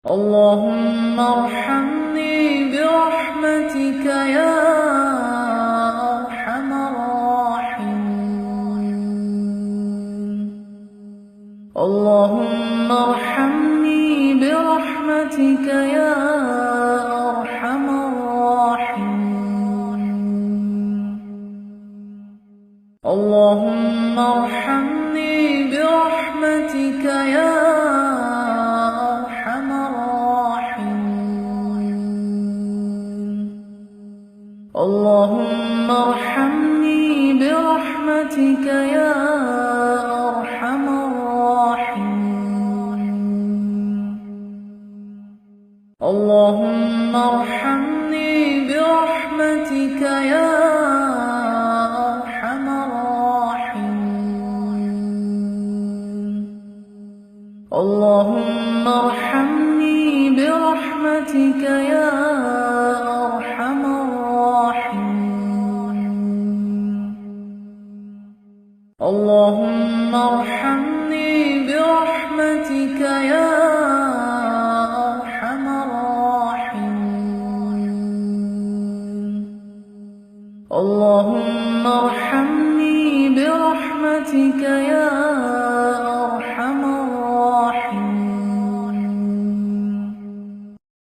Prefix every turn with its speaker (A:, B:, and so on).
A: اللهم ارحمني برحمتك يا أرحم الراحمين. اللهم ارحمني برحمتك يا أرحم الراحمين. اللهم ارحمني برحمتك يا أرحم الراحمين. اللهم ارحمني برحمتك يا أرحم الراحمين. اللهم ارحمني برحمتك يا أرحم الراحمين. اللهم ارحمني برحمتك يا أرحم الراحمين. اللهم ارحمني برحمتك يا أرحم الراحمين. اللهم ارحمني برحمتك يا